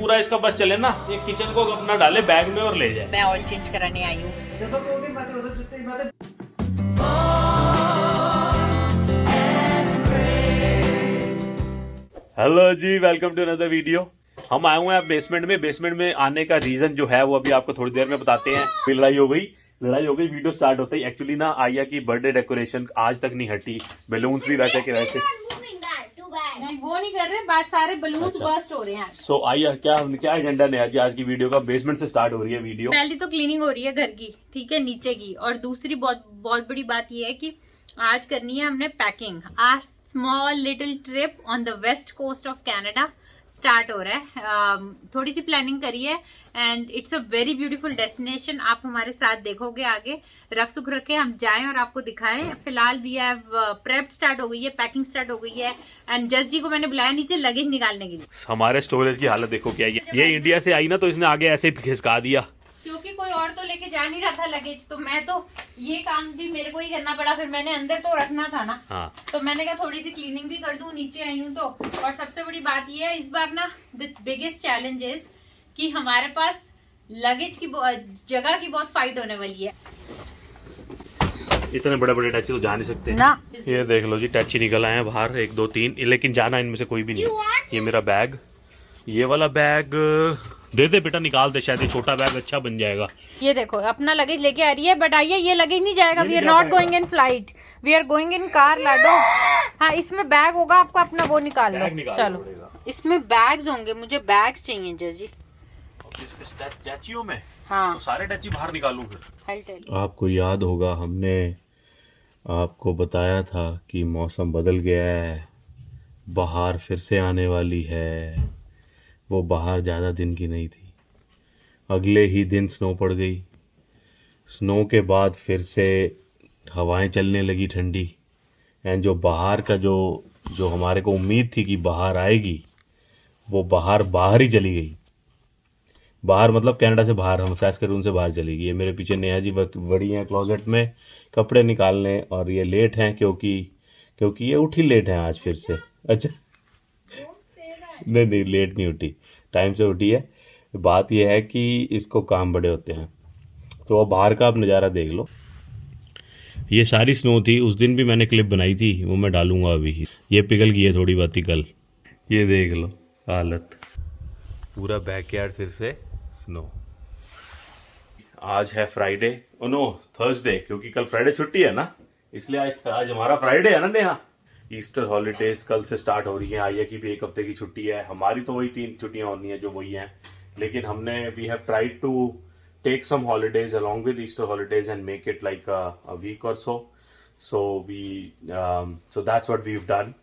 पूरा इसका बस चले ना, ये किचन को अपना डाले बैग में और ले जाए। मैं ऑयल चेंज कराने आई हूँ। Hello ji, welcome to another video. हम आए हुए हैं बेसमेंट में। बेसमेंट में आने का रीजन जो है वो अभी आपको थोड़ी देर में बताते हैं। लड़ाई हो गई, वीडियो स्टार्ट होता ही। एक्चुअली ना आया की बर्थडे डेकोरेशन आज तक नहीं हटी, बैलून्स भी वैसे के वैसे। नहीं वो नहीं कर रहे, बात सारे बलून बर्स्ट हो रहे हैं। सो आइया क्या एजेंडा ने आज की वीडियो का। बेसमेंट से स्टार्ट हो रही है वीडियो। पहली तो क्लीनिंग हो रही है घर की, ठीक है, नीचे की। और दूसरी बहुत बड़ी बात यह है कि आज करनी है हमने पैकिंग। आज small little trip on the west coast of Canada start हो रहा है। थोड़ी सी प्लानिंग करी है and it's a very beautiful destination. आप हमारे साथ देखोगे आगे, रफ सुख रखे हम जाएं और आपको दिखाएं। फिलहाल वी हैव प्रेप स्टार्ट हो गई है, पैकिंग स्टार्ट हो गई है एंड जस्ट जी को मैंने बुलाया नीचे लगेज निकालने के लिए। हमारे स्टोरेज की हालत देखो क्या है। ये इंडिया से आई ना तो इसने आगे ऐसे ही खिसका दिया, क्योंकि कोई और तो लेके जा नहीं रहा था लगेज, तो मैं तो ये काम भी मेरे को ही करना पड़ा। फिर मैंने अंदर तो रखना था ना। हाँ। तो मैंने कहा थोड़ी सी क्लीनिंग भी कर दूं, नीचे आई हूँ तो। और सबसे बड़ी बात ये है इस बार ना, द बिगेस्ट चैलेंज इज कि हमारे पास लगेज की जगह की बहुत फाइट होने वाली है। इतने बड़े बड़े टैची तो जा नहीं सकते ना। ये देख लो जी, टैची निकल आए हैं बाहर 1 2 3, लेकिन जाना इनमें से कोई भी नहीं। ये मेरा बैग, ये वाला बैग दे दे बेटा, निकाल दे, शायद ये छोटा बैग अच्छा बन जाएगा। ये देखो अपना लगेज लेके आ रही है, बट आइए ये लगेज नहीं जाएगा। We are not going in flight, we are going in car लाडो। हाँ, इसमें बैग होगा, आपको अपना वो निकाल लो। चलो इसमें बैग्स होंगे, मुझे बैग्स चाहिए जजी। टैचियों में हाँ तो सारे टैची बाहर निकालूं फिर। आपको याद होगा हमने आपको बताया था कि मौसम बदल गया है, बाहर फिर से आने वाली है। वो बाहर ज़्यादा दिन की नहीं थी, अगले ही दिन स्नो पड़ गई। स्नो के बाद फिर से हवाएं चलने लगी ठंडी। एंड जो बाहर का जो हमारे को उम्मीद थी कि बाहर आएगी, वो बाहर ही चली गई। बाहर मतलब कनाडा से बाहर, हम सैस्कैटून से बाहर चली गई। ये मेरे पीछे नेहा जी बड़ी हैं क्लोजेट में कपड़े निकालने, और ये लेट हैं क्योंकि ये उठी लेट हैं आज फिर से। अच्छा नहीं लेट नहीं उठी, टाइम से उठी है। बात यह है कि इसको काम बड़े होते हैं। तो अब बाहर का आप नज़ारा देख लो। ये सारी स्नो थी, उस दिन भी मैंने क्लिप बनाई थी, वो मैं डालूंगा अभी। ये पिघल गई है थोड़ी बात ही कल। ये देख लो हालत, पूरा बैकयार्ड फिर से स्नो। आज है फ्राइडे, नो थर्सडे, क्योंकि कल फ्राइडे छुट्टी है ना, इसलिए आज हमारा फ्राइडे है ना नेहा। ईस्टर हॉलीडेज कल से स्टार्ट हो रही है। आया की भी 1 हफ्ते की छुट्टी है, हमारी तो वही 3 छुट्टियां होनी है जो वही हैं। लेकिन हमने we have tried to take some holidays along with Easter holidays and make it like a week or so that's what we have done.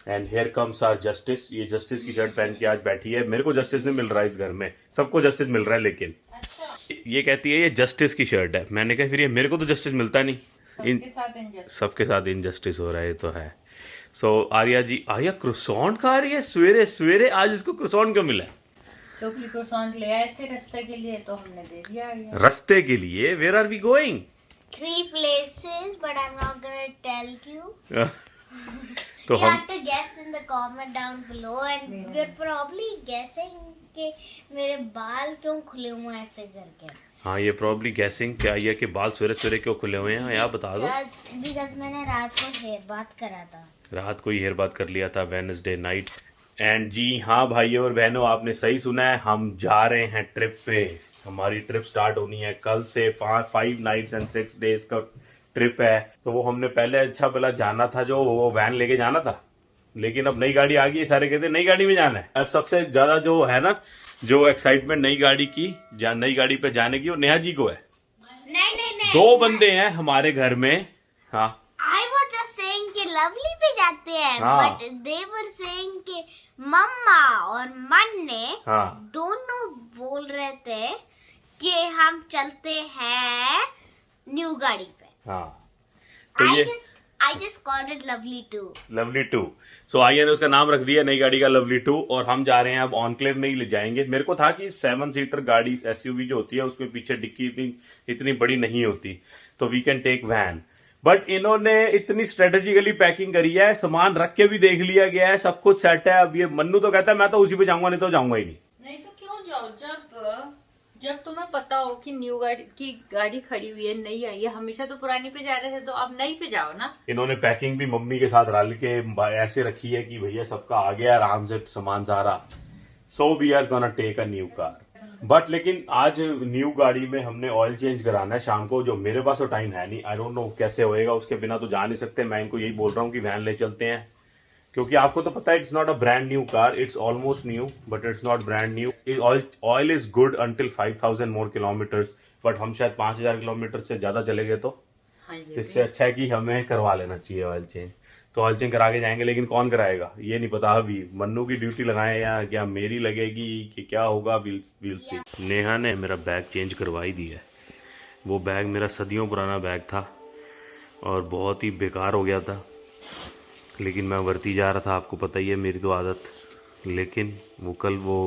And here comes our Justice. ये जस्टिस की शर्ट पहन के आज बैठी है। मेरे को justice नहीं मिल रहा है इस घर में, सबको जस्टिस मिल रहा है, लेकिन ये कहती है ये जस्टिस की शर्ट है। मैंने कहा फिर ये मेरे को तो जस्टिस मिलता नहीं, सबके साथ इनजस्टिस हो रहा है, ये तो है। सो आर्या जी, आर्या क्रोसॉन्ट खा रही है सवेरे सवेरे। आज इसको क्रोसॉन्ट क्यों मिला? क्योंकि क्रोसॉन्ट ले आए थे रास्ते के लिए, तो हमने दे दिया। रास्ते के लिए? Where are we going? 3 places, but I'm not gonna tell you. तो You हम have to guess in the comment down below, and you're probably guessing कि मेरे बाल क्यों खुले हुए हैं ऐसे करके। हाँ, ये प्रॉब्ली गैसिंग क्या आर्या के बाल सवेरे सवेरे क्यों खुले हुए हैं, यार बता दो। बिकॉज मैंने रात को हेयर बात करा था। रात को ही हेयर बात कर लिया था, वेडनेसडे नाइट। एंड जी हाँ भाइयों और बहनों, आपने सही सुना है, हम जा रहे हैं ट्रिप पे। हमारी ट्रिप स्टार्ट होनी है कल से। 5 nights and 6 days का ट्रिप है। तो वो हमने पहले अच्छा भला जाना था, जो वो वैन लेके जाना था, लेकिन अब नई गाड़ी आ गई। सारे कहते हैं नई गाड़ी में जाना है। अब सबसे ज्यादा जो है ना, जो एक्साइटमेंट नई गाड़ी की, नई गाड़ी पे जाने की, वो नेहा जी को है। नहीं 2 बंदे हैं हमारे घर में। हाँ, I was just saying कि लवली पे जाते हैं, हाँ। but they were saying कि मम्मा और मन्ने हाँ। दोनों बोल रहे थे कि हम चलते हैं न्यू गाड़ी पे। हाँ, तो ये I just called it lovely too. Lovely 2। सो आइए ने उसका नाम रख दिया नई गाड़ी का लवली 2, और हम जा रहे हैं अब ऑनक्लेव में ही ले जाएंगे। मेरे को था कि 7 सीटर गाड़ी एसयूवी जो होती है उसमें पीछे डिक्की इतनी बड़ी नहीं होती, तो we can take van. But इन्होंने इतनी स्ट्रेटेजिकली पैकिंग करी है, सामान रख के भी देख लिया गया है, सब कुछ सेट है। अब ये मन्नू तो कहता है मैं तो उसी पे जाऊंगा, नहीं तो जाऊंगा ही नहीं। नहीं तो बताओ, जब तुम्हें पता हो कि न्यू गाड़ी खड़ी हुई है, नई आई है, हमेशा तो पुरानी पे जा रहे थे, तो अब नई पे जाओ ना। इन्होंने पैकिंग भी मम्मी के साथ रल के ऐसे रखी है कि भैया सबका आ गया आराम से सामान सारा। So we are gonna take a new car. But लेकिन आज न्यू गाड़ी में हमने ऑयल चेंज कराना है शाम को, जो मेरे पास तो टाइम है नहीं। आई डोंट नो कैसे होएगा, उसके बिना तो जा नहीं सकते। मैं इनको यही बोल रहा हूँ कि वैन ले चलते हैं, क्योंकि आपको तो पता है it's not a brand new car, it's almost new but it's not brand new. Oil is good until 5000 more kilometres, but हम शायद 5000 किलोमीटर से ज्यादा चले गए तो इससे अच्छा है कि हमें करवा लेना चाहिए ऑयल चेंज। तो ऑयल चेंज करा के जाएंगे, लेकिन कौन कराएगा ये नहीं पता अभी। मन्नू की ड्यूटी लगाए या क्या मेरी लगेगी कि क्या होगा, वील सी। नेहा ने मेरा बैग चेंज करवा ही दिया है। वो बैग मेरा सदियों पुराना बैग था और बहुत ही बेकार हो गया था, लेकिन मैं बरती जा रहा था, आपको पता ही है मेरी तो आदत। लेकिन वो कल वो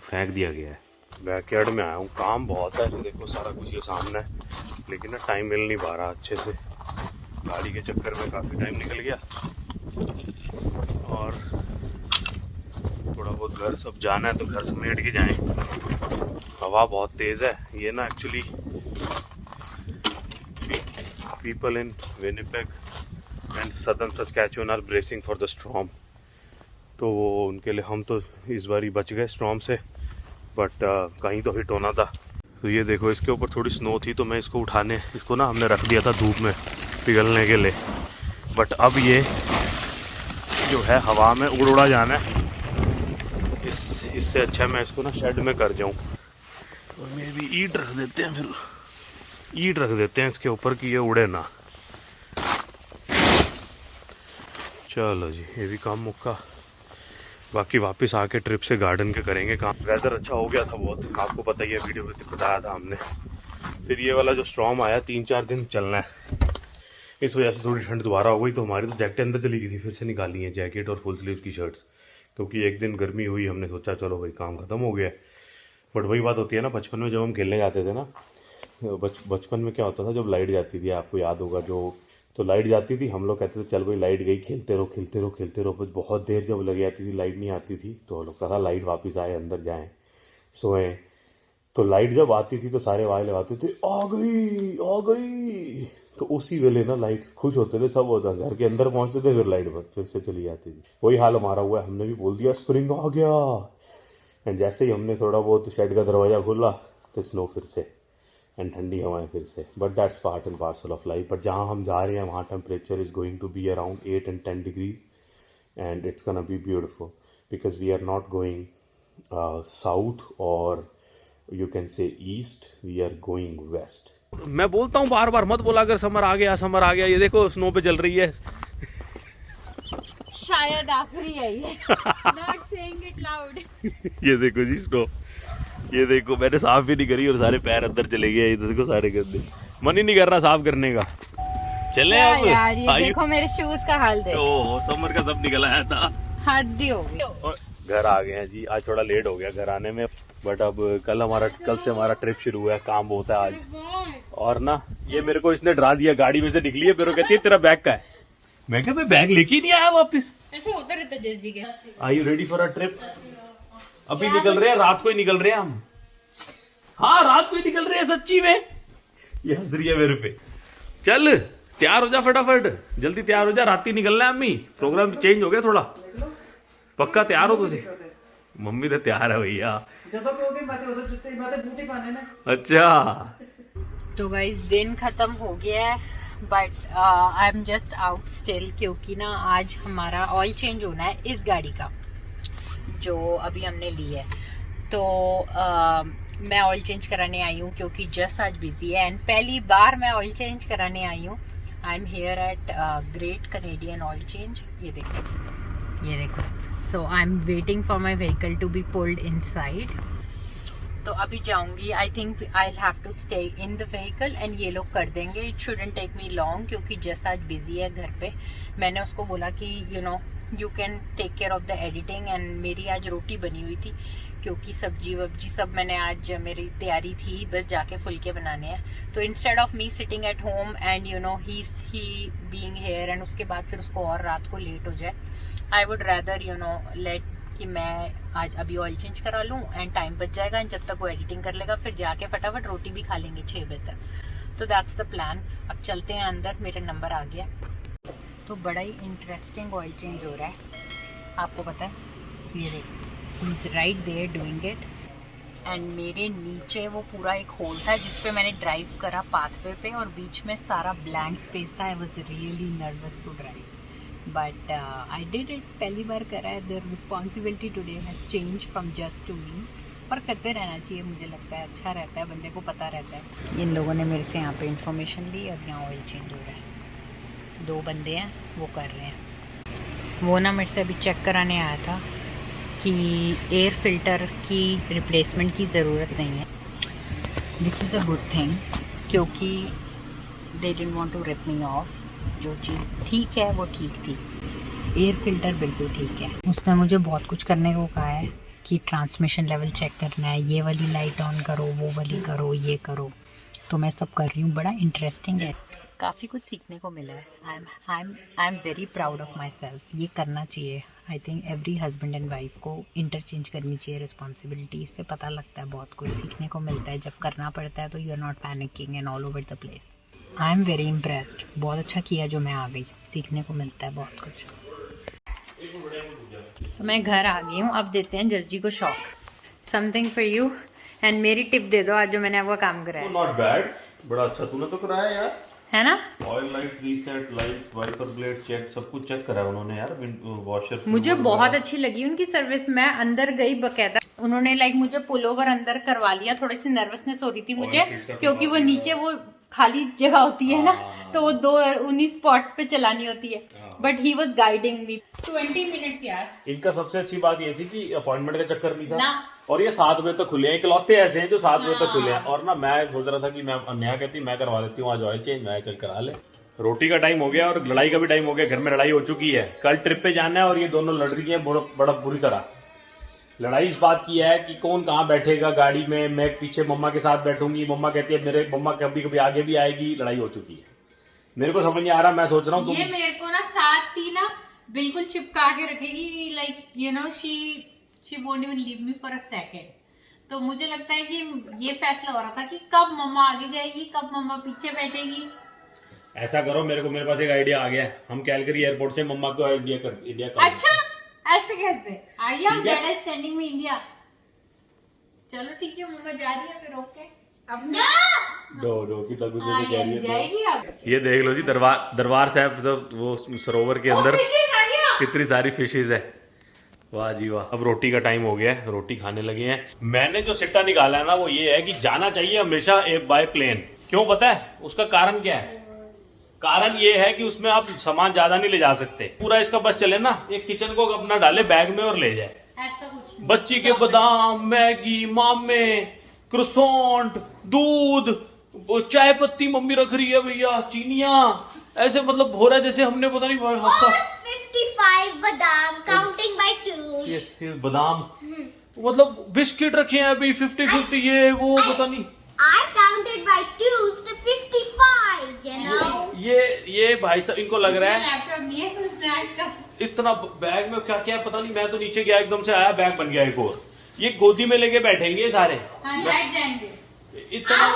फेंक दिया गया है। बैकयार्ड में आया हूँ, काम बहुत है, देखो सारा कुछ ये सामने है, लेकिन ना टाइम मिल नहीं पा रहा अच्छे से। गाड़ी के चक्कर में काफ़ी टाइम निकल गया और थोड़ा बहुत घर सब जाना है तो घर समेट के जाएं। हवा बहुत तेज़ है। ये ना actually people in Winnipeg and southern Saskatchewan are bracing for the storm, तो वो उनके लिए हम तो इस बार ही बच गए स्टॉर्म से, बट कहीं तो हिट होना था। तो ये देखो इसके ऊपर थोड़ी स्नो थी, तो मैं इसको उठाने, इसको ना हमने रख दिया था धूप में पिघलने के लिए, बट अब ये जो है हवा में उड़ा जाना है। इससे अच्छा मैं इसको ना शेड में कर जाऊं, और मे भी ईंट रख देते हैं, फिर ईंट रख देते हैं इसके ऊपर कि ये उड़े ना। चलो जी, ये भी काम मुक्का। बाकी वापस आके ट्रिप से गार्डन के करेंगे काम। वेदर अच्छा हो गया था बहुत, आपको पता ही है, वीडियो में बताया था हमने। फिर ये वाला जो स्टॉर्म आया 3-4 दिन चलना है, इस वजह से थोड़ी ठंड दोबारा हो गई, तो हमारी तो जैकेट अंदर चली गई थी, फिर से निकाली है जैकेट और फुल स्लीव की शर्ट्स, क्योंकि एक दिन गर्मी हुई, हमने सोचा चलो भाई काम ख़त्म हो गया। बट वही बात होती है ना, बचपन में जब हम खेलने जाते थे ना, बचपन में क्या होता था, जब लाइट जाती थी, आपको याद होगा, तो लाइट जाती थी, हम लोग कहते थे चल भाई लाइट गई, खेलते रहो खेलते रहो खेलते रहो। बस बहुत देर जब लग जाती थी, लाइट नहीं आती थी, तो लगता था लाइट वापस आए, अंदर जाएं, सोएं। तो लाइट जब आती थी तो सारे वाले लगाते थे, आ गई। तो उसी वेले ना लाइट खुश होते थे सब, होता घर के अंदर पहुंचते थे, फिर लाइट फिर से चली जाती थी। वही हाल हमारा हुआ है, हमने भी बोल दिया स्प्रिंग आ गया, एंड जैसे ही हमने थोड़ा बहुत शेड का दरवाज़ा खोला तो स्नो फिर से एंड ठंडी हवाएं फिर से। But that's part and parcel of life. But जहाँ हम जा रहे हैं वहाँ temperature is going to be around 8 and 10 degrees, and it's gonna be beautiful because we are not going south और you can say east, we are going west. मैं बोलता हूँ बार बार मत बोला अगर समर आ गया। ये देखो स्नो पे चल रही है, शायद आखिरी है ये। Not saying it loud. ये देखो जी स्नो, ये देखो मैंने साफ भी नहीं करी और सारे पैर अंदर चले गए। ये देखो सारे गंदे, मन ही नहीं कर रहा साफ करने का। चले अब यार, ये देखो मेरे शूज का हाल देखो। ओह, समर का सब निकल आया था, हद ही हो गई। घर आ गए हैं जी, आज थोड़ा लेट हो गया घर आने में, बट अब कल से हमारा ट्रिप शुरू हुआ है, काम बहुत है आज। और ना ये मेरे को इसने डरा दिया, गाड़ी में से निकली है, मेरे को कहती है तेरा बैग का है। मैं क्या, मैं बैग लेके नहीं आया वापस। ऐसे होता रहता जैसी के। Are you ready for a trip? अभी निकल रहे हैं, रात को ही निकल रहे हैं हम। हाँ, रात को ही निकल रहे हैं सच्ची में। ये हंस रही है मेरे पे। चल तैयार हो जा फटाफट, जल्दी तैयार हो जा, रात ही निकलना है अम्मी। प्रोग्राम चेंज हो गया थोड़ा, पक्का तैयार हो तुझे? मम्मी तो तैयार है भैया। अच्छा, तो गाइस दिन खत्म हो गया है, but I am just out still, क्योंकि ना आज हमारा ऑयल चेंज होना है इस गाड़ी का जो अभी हमने ली है। तो मैं ऑयल चेंज कराने आई हूँ क्योंकि जस्ट आज बिजी है, एंड पहली बार मैं ऑयल चेंज कराने आई हूँ। I am here at great Canadian oil change. ये देखो। So I am waiting for my vehicle to be pulled inside. तो अभी जाऊंगी, I think I have to stay in the vehicle and ये लोग कर देंगे। It shouldn't take me long, क्योंकि जस्ट आज बिजी है घर पे। मैंने उसको बोला कि you can take care of the editing, and मेरी आज रोटी बनी हुई थी, क्योंकि सब्जी वब्जी सब मैंने आज, मेरी तैयारी थी, बस जाके फुलके बनाने हैं। तो instead of me sitting at home and he being here, and उसके बाद फिर उसको और रात को लेट हो जाए, आई वुड रैदर लेट कि मैं आज अभी ऑयल चेंज करा लूँ एंड टाइम बच जाएगा, एंड जब तक वो एडिटिंग कर लेगा फिर जाके फटाफट रोटी भी खा लेंगे 6 बजे तक। तो दैट्स द प्लान। अब चलते हैं अंदर, मेरा नंबर आ गया। तो बड़ा ही इंटरेस्टिंग ऑयल चेंज हो रहा है, आपको पता है। ये देखो, is right there doing it, and मेरे नीचे वो पूरा एक होल था जिसपे मैंने ड्राइव करा पाथवे पे, और बीच में सारा ब्लैंक स्पेस था। I was really nervous to drive, but I did it. पहली बार करा है। The responsibility today has change from just to me, पर करते रहना चाहिए, मुझे लगता है अच्छा रहता है, बंदे को पता रहता है। इन लोगों ने मेरे से यहाँ पे इन्फॉर्मेशन ली, अब यहाँ ऑयल चेंज हो रहा है। 2 बंदे हैं, वो कर रहे हैं। वो ना मेरे से अभी चेक कराने आया था कि एयर फिल्टर की रिप्लेसमेंट की ज़रूरत नहीं है, which is a good thing, क्योंकि they didn't want to rip me off. जो चीज़ ठीक है वो ठीक थी, एयर फिल्टर बिल्कुल ठीक है। उसने मुझे बहुत कुछ करने को कहा है कि ट्रांसमिशन लेवल चेक करना है, ये वाली लाइट ऑन करो, वो वाली करो, ये करो। तो मैं सब कर रही हूँ, बड़ा इंटरेस्टिंग है, काफ़ी कुछ सीखने को मिला है। आई am very proud of my self. ये करना चाहिए। I think every husband and wife को इंटरचेंज करनी चाहिए रिस्पॉन्सिबिलिटी। इससे पता लगता है, बहुत कुछ सीखने को मिलता है। जब करना पड़ता है तो you are not panicking and all over the place. I am very impressed. बहुत अच्छा किया जो मैं आ गई, सीखने को मिलता है बहुत कुछ। तो मैं घर आ गई हूँ, अब देते हैं जर्जी को shock. Something for you, and मेरी टिप दे दो आज जो मैंने आपका काम कराया। नॉट बैड, बड़ा अच्छा तूने तो कराया यार, है ना। Oil light reset, light wiper blade check, सब कुछ चेक करा उन्होंने यार। वॉशर मुझे बहुत अच्छी लगी उनकी सर्विस। मैं अंदर गई बकायदा, उन्होंने लाइक मुझे पुल ओवर अंदर करवा लिया। थोड़ी सी नर्वसनेस हो रही थी मुझे, क्योंकि वो नीचे वो खाली जगह होती है ना, तो वो 2 उन्हीं स्पॉट्स पे चलानी होती है। But he was guiding me 20 minutes यार। इनका सबसे अच्छी बात ये थी कि अपॉइंटमेंट का चक्कर नहीं था ना। और ये 7 बजे तक खुले हैं। इकलौते ऐसे हैं जो 7 बजे तक खुले हैं। और ना मैं सोच रहा था कि मैं नेहा कहती मैं करवा देती हूँ आज ऑयल चेंज, मैं चल करा ले। रोटी का टाइम हो गया और लड़ाई का भी टाइम हो गया। घर में लड़ाई हो चुकी है, कल ट्रिप पे जाना है और ये दोनों लड़ रही है बड़ा बुरी तरह। लड़ाई इस बात की है कि कौन कहाँ बैठेगा गाड़ी में। मैं पीछे मम्मा के साथ बैठूंगी, मम्मा कहती है मेरे मम्मा कभी कभी आगे भी आएगी। लड़ाई हो चुकी है, मेरे को समझ नहीं आ रहा। मैं सोच रहा हूँ ये मेरे को ना साथ थी ना, बिल्कुल चिपका के रखेगी, like you know she won't even leave me for a second. तो मुझे लगता है कि ये फैसला हो रहा था कि कब मम्मा आगे जाएगी, कब मम्मा पीछे बैठेगी। ऐसा करो, मेरे पास एक आइडिया आ गया। हम कैलगरी एयरपोर्ट से मम्मा को इंडिया कर अच्छा, ऐसे कैसे? I am dad is sending me India. चलो ठीक है, मम्मा जा रही है फिर। ओके, अब डो की तक गुस्से से कह रही है। जाएगी अब। ये देख लो जी, दरबार साहब सब वो सरोवर के अंदर कितनी सारी फिशेज है। वाह जी वाह। अब रोटी का टाइम हो गया है, रोटी खाने लगे हैं। मैंने जो सिट्टा निकाला है ना वो ये है कि जाना चाहिए हमेशा बाय प्लेन। क्यों पता है उसका कारण क्या है? कारण ये है कि उसमें आप सामान ज्यादा नहीं ले जा सकते। पूरा इसका बस चले ना, एक किचन को अपना डाले बैग में और ले जाए। ऐसा कुछ नहीं। बच्ची के बादाम, मैगी, मामे, क्रोसॉन्ट, दूध, चाय पत्ती मम्मी रख रही है भैया, चीनियां, ऐसे मतलब हो रहा है जैसे हमने पता नहीं और 55 बादाम काउंटिंग बाय 2। ये बादाम मतलब बिस्किट रखे हैं अभी 50-50, ये वो पता नहीं। I counted by 2s to 55, you know. ये भाई साहब इनको लग रहा है लैपटॉप नहीं है कुछ स्नैक्स का। इतना बैग में क्या क्या पता नहीं। मैं तो नीचे गया, एकदम से आया, बैग बन गया एक और। ये गोदी में लेके बैठेंगे सारे। हाँ, बैठ जाएंगे। इतना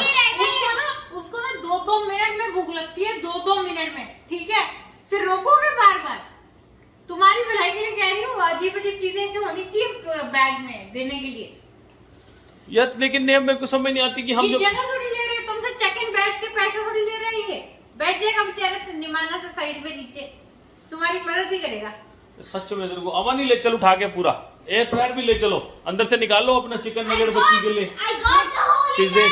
उसको ना 2-2 मिनट में भूख लगती है, 2-2 मिनट में, ठीक है? फिर रोकोगे बार बार। तुम्हारी भलाई के लिए कह रही हूँ, अजीब अजीब चीजें ऐसे होनी चाहिए बैग में देने के लिए यार। लेकिन मेरे को समझ नहीं आती कि हम जगह थोड़ी ले रहे हैं तुमसे, चेक इन बैग के पैसे थोड़ी ले रहा है ये। बैठ जाएगा बेचारा से निमाना से साइड पे नीचे, तुम्हारी मदद ही करेगा। सच में तेरे को अवा नहीं ले चल उठा के पूरा एयर फ्रायर भी ले चलो, अंदर से निकाल लो अपना चिकन नगेट बच्ची के लिए। I got the whole pizza,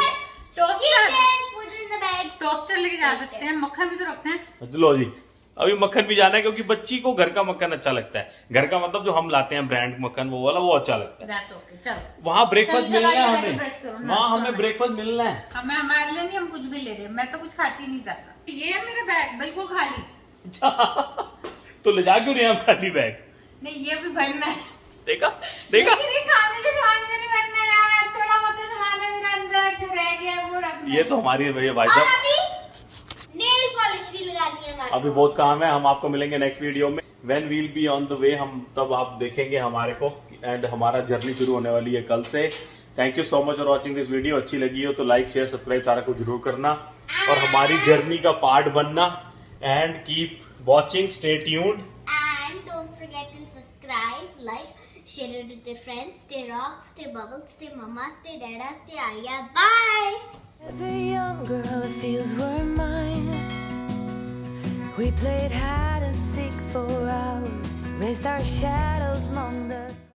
toaster put it in the bag. Toaster लेके जा सकते हैं, मक्खन भी तो रखते हैं। लो जी, अभी मक्खन भी जाना है क्योंकि बच्ची को घर का मक्खन अच्छा लगता है। घर का मतलब जो हम लाते हैं ब्रांड मक्खन, वो वाला वो अच्छा लगता है। That's okay, चलो। वहाँ ब्रेकफास्ट चलो, मिलना है चलो, हमें, ब्रश करो ना, वहाँ हमें sorry। ब्रेकफास्ट मिलना है। हमें हमारे लिए नहीं, हम कुछ भी ले रहे हैं। मैं तो कुछ खाती नहीं ज्यादा। ये है मेरा बैग, बिल्कुल खाली। तो ले जा क्यों रहे हैं हम खाली बैग? नहीं, ये भी भरना है। देखा देखा, लेकिन ये खाने के सामान से नहीं भरना है यार, थोड़ा बहुत सामान है मेरे अंदर जो रह गया है वो रखना है। ये तो हमारी भैया भाई और साहब। अभी नेल पॉलिश भी लगानी है हमारे अभी बहुत काम है, हम आपको मिलेंगे नेक्स्ट वीडियो में। When we'll be on the way, हम तब आप देखेंगे हमारे को कि एंड हमारा जर्नी शुरू होने वाली है कल से। Thank you so much for watching this video. अच्छी लगी हो तो लाइक शेयर सब्सक्राइब सारा कुछ जरूर करना और हमारी जर्नी का पार्ट बनना। And keep watching, stay tuned And don't forget to subscribe, like, share it with your friends. Stay rock, stay bubble, stay mama, stay dada, stay Arya. Bye! As a young girl, the fields were mine. We played hide and seek for hours, raised our shadows among the